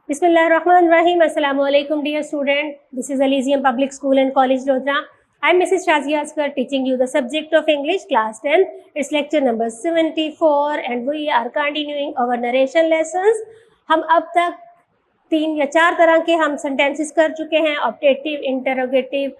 Bismillahirrahmanirrahim. Assalamu alaikum dear student. This is Elysium Public School and College Lodhra. I am Mrs. Shazia Asghar teaching you the subject of English class 10. It's lecture number 74 and we are continuing our narration lessons. हम अब तक 3 या 4 तरह के हम sentences कर चुके हैं. Optative, interrogative,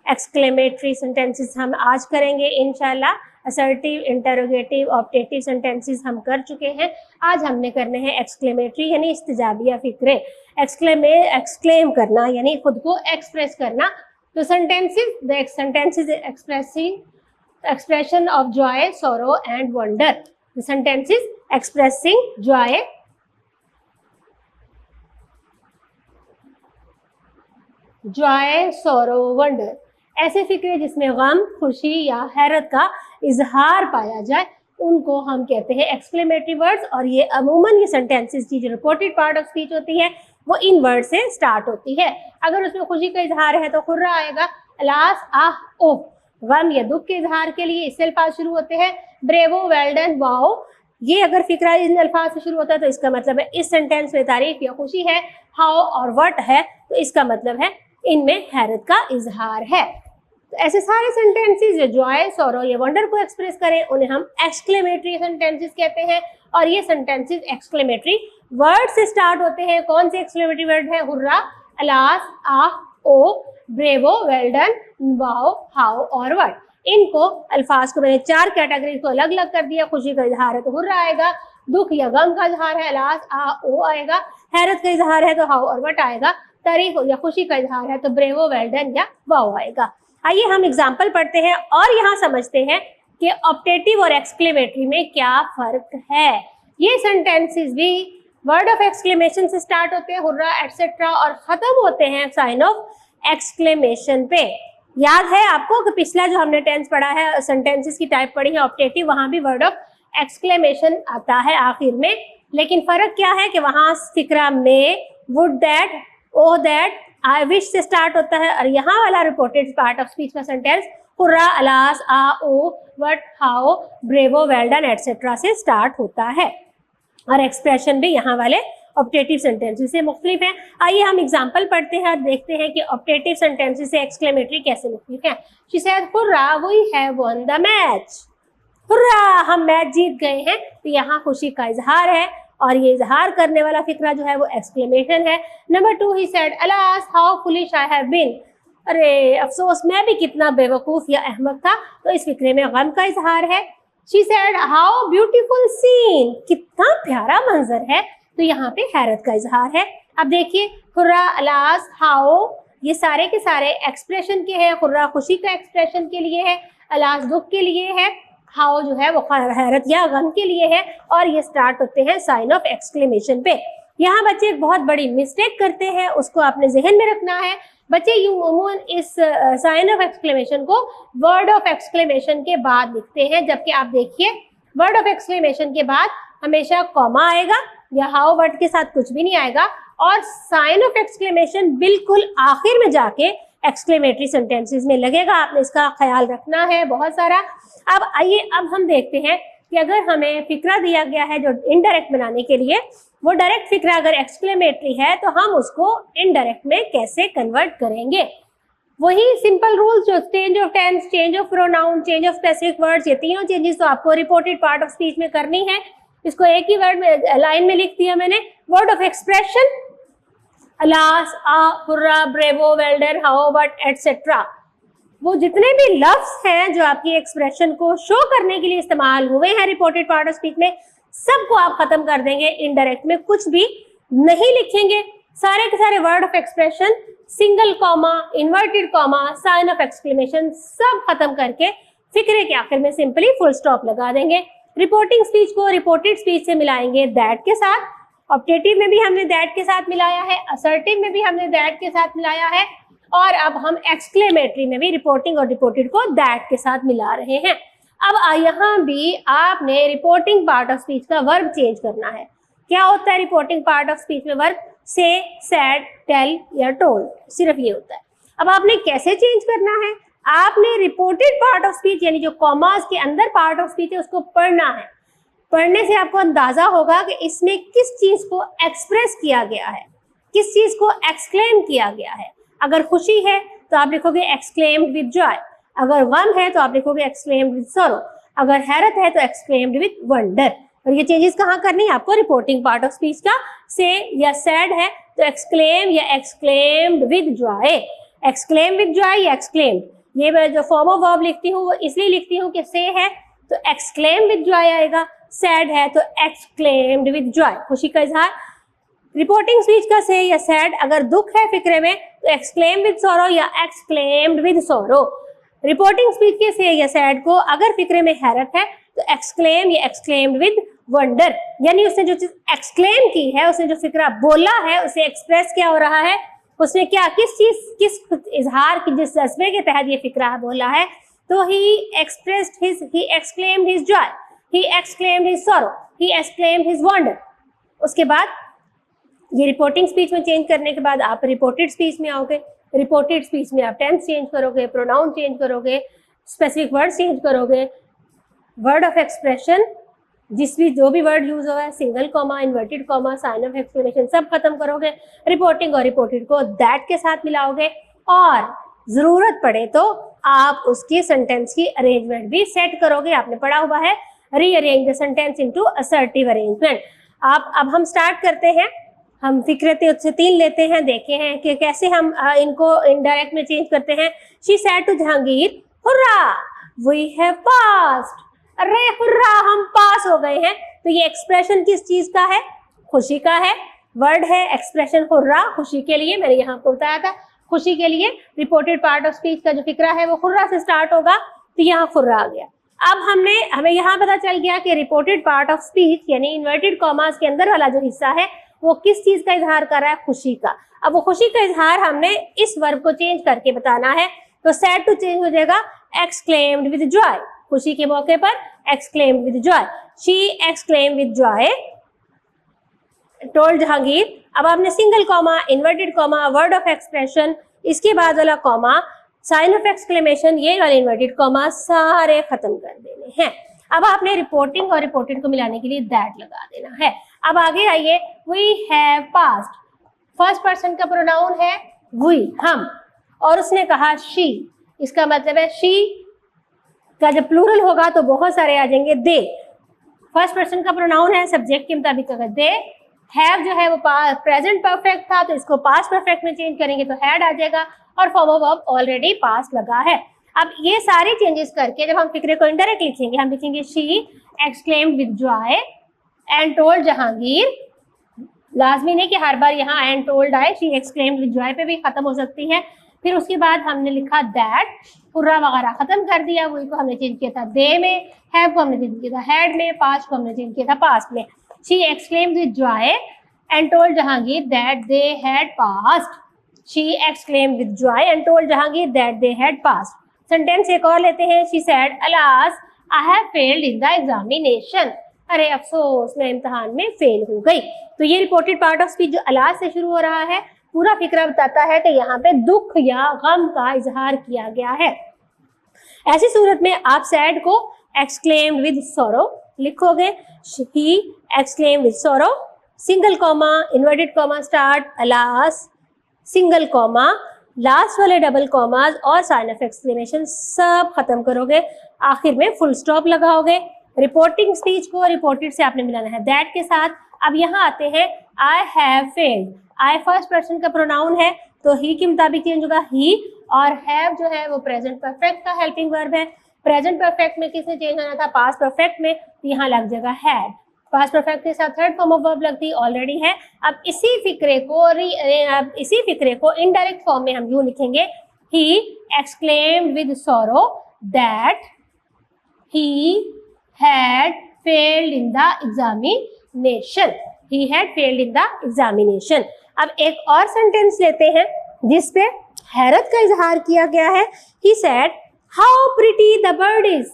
exclamatory sentences हम आज करेंगे इंशाल्लाह. असर्टिव, इंटरोगेटिव, ऑप्टेटिव सेंटेंसेस हम कर चुके हैं. आज हमने करने हैं एक्सक्लेमेटरी यानी इस्तिजाबिया फिक्रे. एक्सक्लेम करना यानी खुद को एक्सप्रेस करना. तो sentences expression of Joy, sorrow and wonder. Sentences expressing Joy, sorrow, wonder. ऐसे फिक्रे जिसमें गम, खुशी या हैरत का इजहार पाया जाए उनको हम कहते हैं एक्सक्लेमेटरी वर्ड्स. और ये अमूमन ये सेंटेंसेस की जो रिपोर्टेड पार्ट ऑफ स्पीच होती है वो इन वर्ड से स्टार्ट होती है. अगर उसमें खुशी का इजहार है तो खुर्रा आएगा. अलास, आह, ओह. गम या दुख के इजहार के लिए इससे अल्फाज शुरू होते हैं. Bravo, well done, wow. ये अगर फिक्रा इन अल्फाज से शुरू होता है तो इसका मतलब है इस सेंटेंस में तारीफ या खुशी है. हाउ और व्हाट है तो इसका मतलब है इनमें हैरत का इजहार है. तो ऐसे सारे सेंटेंसेस जो जॉय, सॉरो या वंडर को एक्सप्रेस करें उन्हें हम एक्सक्लेमेटरी सेंटेंसेस कहते हैं. और ये सेंटेंसेस एक्सक्लेमेटरी वर्ड से स्टार्ट होते हैं. कौन से एक्सक्लेमेटरी वर्ड है? Hurrah, alas, ah, O, bravo, well done, wow, how और व्हाट. इनको अल्फाज को मैंने 4 कैटेगरी को अलग अलग कर दिया. खुशी का इजहार है तो हुर्रा आएगा. दुख या गम का इजहार है अलास, आह, ओ आएगा. हैरत का इजहार है तो हाउ और व्हाट आएगा. तारीफ या खुशी का इजहार है तो ब्रेवो, वेल डन या वाओ आएगा. आइए हम एग्जाम्पल पढ़ते हैं और यहाँ समझते हैं कि ऑप्टेटिव और एक्सक्लेमेटरी में क्या फर्क है. ये सेंटेंसेस भी वर्ड ऑफ एक्सक्लेमेशन से स्टार्ट होते हैं, हुर्रा एटसेट्रा, और खत्म होते हैं साइन ऑफ एक्सक्लेमेशन पे. याद है आपको कि पिछला जो हमने टेंस पढ़ा है, सेंटेंसेस की टाइप पढ़ी है ऑप्टेटिव, वहां भी वर्ड ऑफ एक्सक्लेमेशन आता है आखिर में. लेकिन फर्क क्या है कि वहां फिक्रा में would that, O that, I wish से स्टार्ट होता है. और यहाँ वाला रिपोर्टेड पार्ट ऑफ स्पीच का sentence hurrah, alas, ah, O, what, how, bravo, well done etcetera से स्टार्ट होता है. और एक्सप्रेशन भी यहाँ वाले ऑप्टेटिव सेंटेंसेस से मुख्तलिफ है. आइए हम एग्जांपल पढ़ते हैं और देखते हैं कि ऑप्टेटिव सेंटेंसेस से एक्सक्लेमेटरी कैसे मुख्तलिफ है. She said hurrah, we have won the match. Hurrah, हम मैच जीत गए हैं. तो यहाँ खुशी का इजहार है और ये इजहार करने वाला फिक्रा जो है वो एक्सक्लेमेशन है. Number 2, he said alas, how foolish I have been. अरे अफसोस, मैं भी कितना बेवकूफ या अहमक था. तो इस फिक्रे में गम का इजहार है. She said how beautiful scene, कितना प्यारा मंजर है. तो यहाँ पे हैरत का इजहार है. अब देखिए हुर्रा, अलास, हाउ, ये सारे के सारे एक्सप्रेशन के हैं. हुर्रा खुशी का एक्सप्रेशन के लिए है, अलास दुख के लिए है, हाउ जो है वो हैरत या गम के लिए है. और ये स्टार्ट होते हैं साइन ऑफ एक्सक्लेमेशन पे. यहाँ बच्चे एक बहुत बड़ी मिस्टेक करते हैं, उसको आपने जहन में रखना है. बच्चे यूं इस साइन ऑफ एक्सक्लेमेशन को वर्ड ऑफ एक्सक्लेमेशन के बाद लिखते हैं, जबकि आप देखिए वर्ड ऑफ एक्सक्लेमेशन के बाद हमेशा कॉमा आएगा या हाउ वर्ड के साथ कुछ भी नहीं आएगा. और साइन ऑफ एक्सक्लेमेशन बिल्कुल आखिर में जाके एक्सक्लेमेटरी सेंटेंसेस में लगेगा. आपने इसका ख्याल रखना है बहुत सारा. अब आइए अब हम देखते हैं कि अगर हमें फिक्रा दिया गया है जो इनडायरेक्ट बनाने के लिए, वो डायरेक्ट फिक्रा अगर एक्सक्लेमेटरी है तो हम उसको इनडायरेक्ट में कैसे कन्वर्ट करेंगे. वही सिंपल रूल्स जो change of tense, change of pronoun, change of specific words, ये तीनों चेंजेस तो आपको रिपोर्टेड पार्ट ऑफ स्पीच में करनी है. इसको एक ही वर्ड में लाइन में लिख दिया मैंने. Word of expression alas, ah, hurrah, bravo, well done, how, what etcetera. वो जितने भी लफ्ज हैं जो आपकी एक्सप्रेशन को शो करने के लिए इस्तेमाल हुए हैं रिपोर्टेड पार्ट ऑफ स्पीच में, सबको आप खत्म कर देंगे. इनडायरेक्ट में कुछ भी नहीं लिखेंगे. सारे के सारे word of expression, single comma, inverted comma, sign of exclamation सब खत्म करके फिक्रे के आखिर में सिंपली फुल स्टॉप लगा देंगे. रिपोर्टिंग स्पीच को रिपोर्टेड स्पीच से मिलाएंगे दैट के साथ. ऑप्टेटिव में भी हमने दैट के साथ मिलाया है, असर्टिव में भी हमने दैट के साथ मिलाया है, और अब हम एक्सक्लेमेटरी में भी रिपोर्टिंग और रिपोर्टेड को दैट के साथ मिला रहे हैं. अब यहाँ भी आपने रिपोर्टिंग पार्ट ऑफ स्पीच का वर्ब चेंज करना है. क्या होता है रिपोर्टिंग पार्ट ऑफ स्पीच में वर्ब? से, सेड, टेल या टोल्ड, सिर्फ ये होता है. अब आपने कैसे चेंज करना है? आपने रिपोर्टेड पार्ट ऑफ स्पीच यानी जो कॉमास के अंदर पार्ट ऑफ स्पीच है उसको पढ़ना है. पढ़ने से आपको अंदाजा होगा कि इसमें किस चीज को एक्सप्रेस किया गया है. किस चीज को एक्सक्लेम किया गया है। अगर खुशी है तो आप लिखोगे एक्सक्लेम्ड विद जॉय, अगर गम है तो आप लिखोगे एक्सक्लेम्ड विद सॉरो, अगर हैरत है तो एक्सक्लेम्ड विद वंडर। और ये चेंजेस कहाँ करनी है आपको, रिपोर्टिंग पार्ट ऑफ स्पीच का। से या सैड है तो एक्सक्लेम या exclaimed with Joy, exclaim with Joy या एक्सक्लेम्ड। ये मैं जो फॉर्म ऑफ वर्ब लिखती हूँ वो इसलिए लिखती हूँ कि से है तो एक्सक्लेम विद जॉय आएगा, सैड है तो एक्सक्लेम्ड विद जॉय, खुशी का इजहार। रिपोर्टिंग स्पीच का से या सैड अगर दुख है फिक्रे में तो एक्सक्लेम विद सॉरो या exclaimed with sorrow. Reporting speech के से या सैड को अगर फिक्रे में हैरत है तो एक्सक्लेम या एक्सक्लेम्ड विद वंडर। यानी उसने जो चीज एक्सक्लेम की है, उसने जो फिक्रा बोला है, उसे एक्सप्रेस क्या हो रहा है, उसने क्या किस चीज किस इजहार की जिस जज्बे के तहत ये फिक्रा बोला है, तो he exclaimed his joy, he exclaimed his sorrow, he exclaimed his wonder। उसके बाद ये रिपोर्टिंग स्पीच में चेंज करने के बाद आप रिपोर्टेड स्पीच में आओगे। रिपोर्टेड स्पीच में आप टेंस चेंज करोगे, प्रोनाउन चेंज करोगे, स्पेसिफिक वर्ड चेंज करोगे, वर्ड ऑफ एक्सप्रेशन जो भी वर्ड यूज हुआ है, single comma, inverted comma, sign of exclamation सब खत्म करोगे। रिपोर्टिंग और रिपोर्टेड को दैट के साथ मिलाओगे और जरूरत पड़े तो आप उसकी सेंटेंस की अरेंजमेंट भी सेट करोगे। आपने पढ़ा हुआ है rearrange the sentence into assertive arrangement. अब हम स्टार्ट करते हैं। हम फिक्रे से 3 लेते हैं, देखे हैं कि कैसे हम इनको इनडायरेक्ट में चेंज करते हैं। She said to Jahangir, hurrah we have passed, अरे हुर्रा हम पास हो गए हैं। तो ये एक्सप्रेशन किस चीज का है, खुशी का है। वर्ड है एक्सप्रेशन हुर्रा, खुशी के लिए, मैंने यहाँ पर बताया था खुशी के लिए। रिपोर्टेड पार्ट ऑफ स्पीच का जो फिक्रा है वो हुर्रा से स्टार्ट होगा, तो यहाँ हुर्रा आ गया। अब हमें यहाँ पता चल गया कि रिपोर्टेड पार्ट ऑफ स्पीच यानी इन्वर्टेड कॉमास के अंदर वाला जो हिस्सा है वो किस चीज का इजहार कर रहा है, खुशी का। अब वो खुशी का इजहार हमने इस वर्ब को चेंज करके बताना है, तो सैड टू चेंज हो जाएगा एक्सक्लेम्ड विद जॉय, खुशी के मौके पर exclaimed with Joy. She exclaimed with Joy told Jahangir. अब आपने single comma, inverted comma, word of expression, इसके बाद वाला कॉमा, साइन ऑफ एक्सक्लेमेशन, ये वाले इन्वर्टेड कॉमा सारे खत्म कर देने हैं। अब आपने रिपोर्टिंग और रिपोर्टेड को मिलाने के लिए दैट लगा देना है। अब आगे आइए, we have passed, first person का प्रोनाउन है वी, हम, और उसने कहा शी, इसका मतलब है शी का जब प्लूरल होगा तो बहुत सारे आ जाएंगे दे। फर्स्ट पर्सन का प्रोनाउन है, सब्जेक्ट के मुताबिक अगर दे, हैव जो है वो प्रेजेंट परफेक्ट था तो इसको पास्ट परफेक्ट में चेंज करेंगे तो हैड आ जाएगा, और form of verb already past लगा है। अब ये सारे चेंजेस करके जब हम फिक्रे को इनडायरेक्ट लिखेंगे, हम लिखेंगे she exclaimed with Joy and told Jahangir. लाजमी नहीं कि हर बार यहाँ एंड टोल्ड आए, शी एक्सक्लेम्ड विद जॉय पे भी खत्म हो सकती है। फिर उसके बाद हमने लिखा दैट, हुर्रा वगैरह खत्म कर दिया, वही को हमने चेंज किया था दे में, हैव को हमने चेंज किया था हैड में, पास्ट को हमने चेंज किया था पास्ट में। She exclaimed with joy and told Jahangir that they had passed. She exclaimed with joy and told Jahangir that they had passed. Sentence एक और लेते हैं। She said, "Alas, I have failed in the examination." अरे अफसोस मैं इम्तिहान में fail हो गई। तो ये रिपोर्टेड पार्ट ऑफ स्पीच जो अलास से शुरू हो रहा है, पूरा फिक्रा बताता है कि यहाँ पे दुख या गम का इजहार किया गया है। ऐसी सूरत में आप सैड को exclaimed with sorrow लिखोगे। He exclaimed with sorrow, single comma, inverted comma start, alas, single comma, last वाले डबल कॉमाज और साइन ऑफ एक्सक्लेमेशन सब खत्म करोगे, आखिर में फुल स्टॉप लगाओगे। रिपोर्टिंग स्पीच को रिपोर्टेड से आपने मिलाना है दैट के साथ। अब यहाँ आते हैं, I have failed, I first person का प्रोनाउन है तो ही के मुताबिक चेंज होगा ही, और हैव जो है वो प्रेजेंट परफेक्ट का हेल्पिंग वर्ब है। प्रेजेंट परफेक्ट में किसने चेंज होना था, पास्ट परफेक्ट में, तो यहाँ लग जाएगा हैड। पास्ट परफेक्ट के साथ थर्ड फॉर्म ऑफ वर्ब लगती ऑलरेडी है। अब इसी फिक्रे को इनडायरेक्ट फॉर्म में हम यूं लिखेंगे, he exclaimed with sorrow that he had failed in the examination, he had failed in the examination. अब एक और सेंटेंस लेते हैं जिसपे हैरत का इजहार किया गया है। He said, how pretty the bird is,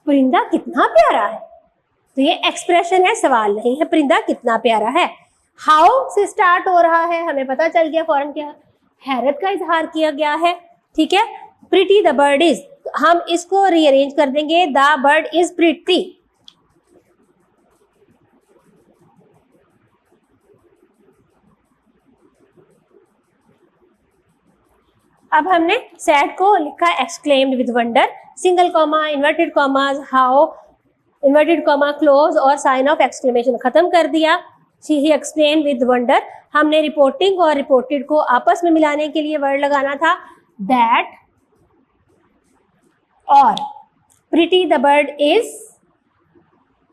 परिंदा कितना प्यारा है। तो ये एक्सप्रेशन है, सवाल नहीं है, परिंदा कितना प्यारा है। हाउ से स्टार्ट हो रहा है, हमें पता चल गया फौरन क्या हैरत का इजहार किया गया है, ठीक है। प्रिटी द बर्ड इज, हम इसको रीअरेंज कर देंगे, द बर्ड इज प्रिटी। अब हमने सैड को लिखा exclaimed with wonder, single comma, inverted commas, how, inverted comma close और साइन ऑफ एक्सक्लेमेशन खत्म कर दिया। ही एक्सप्लेन विद वंडर, हमने रिपोर्टिंग और रिपोर्टेड को आपस में मिलाने के लिए वर्ड लगाना था दैट और प्रिटी द बर्ड इज,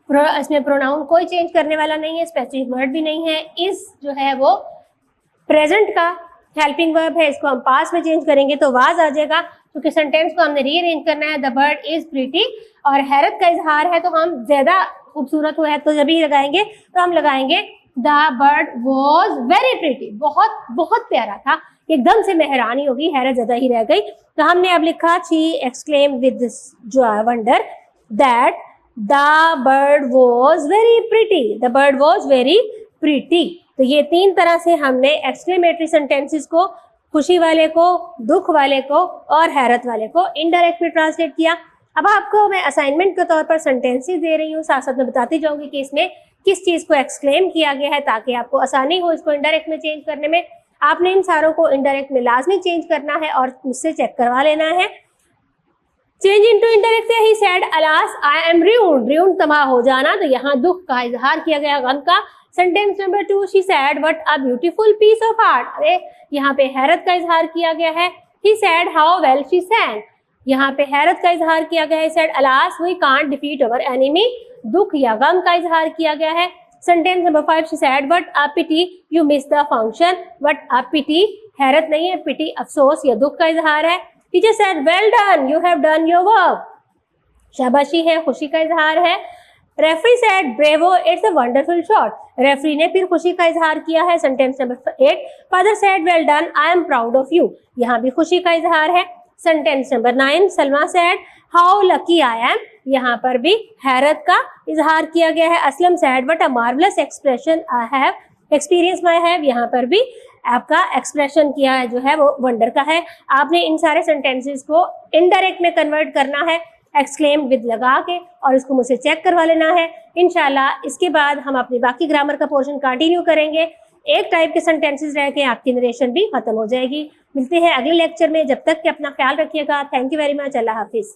इसमें प्रोनाउन कोई चेंज करने वाला नहीं है, स्पेसिफिक वर्ड भी नहीं है। इज जो है वो प्रेजेंट का हेल्पिंग वर्ब है, इसको हम पास में चेंज करेंगे तो वाज आ जाएगा, क्योंकि सेंटेंस को हमने रीअरेंज करना है। द बर्ड इज प्रिटी, और हैरत का इजहार है तो हम ज्यादा खूबसूरत हुआ है तो जब ही लगाएंगे तो हम लगाएंगे the bird was very pretty, बहुत बहुत प्यारा था, एकदम से मेहरानी होगी, हैरत ज्यादा ही रह गई। तो हमने अब लिखा she exclaim with wonder that the bird was very pretty, the bird was very pretty. तो ये तीन तरह से हमने एक्सक्लेमेटरी सेंटेंसेस को खुशी वाले को, दुख वाले को और हैरत वाले को इनडायरेक्ट में ट्रांसलेट किया। अब आपको मैं असाइनमेंट के तौर पर सेंटेंसेस दे रही हूँ, साथ साथ में बताती जाऊंगी कि इसमें किस चीज को एक्सक्लेम किया गया है, ताकि आपको आसानी हो इसको इनडायरेक्ट में चेंज करने में। आपने इन सारों को इनडायरेक्ट में लाजमी चेंज करना है और मुझसे चेक करवा लेना है। चेंज इनटू इनडायरेक्ट से he said alas I am ruined, ruined तबाह हो जाना, तो यहाँ दुख का इजहार किया गया, गम का। Sentence number 2 she said what a beautiful piece of art, अरे यहाँ पे हैरत का इजहार किया गया है। He said how well she sang, यहाँ पे हैरत का इजहार किया गया है। Said alas we can't defeat our enemy, दुख या गम का इजहार किया गया है। Sentence number 5 she said what a pity you miss the function, what a pity हैरत नहीं है, पिटी अफसोस या दुख का इजहार है। Teacher said well done you have done your work, शाबाशी है, खुशी का इजहार है। Referee said bravo it's a wonderful shot, referee ने फिर खुशी का इजहार किया है। Sentence number 8 father said well done I am proud of you, यहाँ भी खुशी का इजहार है। Sentence number 9 Salma said how lucky I am, यहाँ पर भी हैरत का इजहार किया गया है। Aslam said what a marvellous expression I have experience my have, यहाँ पर भी आपका एक्सप्रेशन किया है जो है वो वंडर का है। आपने इन सारे सेंटेंसेस को इनडायरेक्ट में कन्वर्ट करना है एक्सक्लेम विद लगा के, और इसको मुझसे चेक करवा लेना है। इंशाल्लाह इसके बाद हम अपनी बाकी ग्रामर का पोर्शन कंटिन्यू करेंगे। एक टाइप के सेंटेंसेस रह के आपकी नरेशन भी खत्म हो जाएगी। मिलते हैं अगले लेक्चर में, जब तक कि अपना ख्याल रखिएगा। Thank you very much, Allah Hafiz.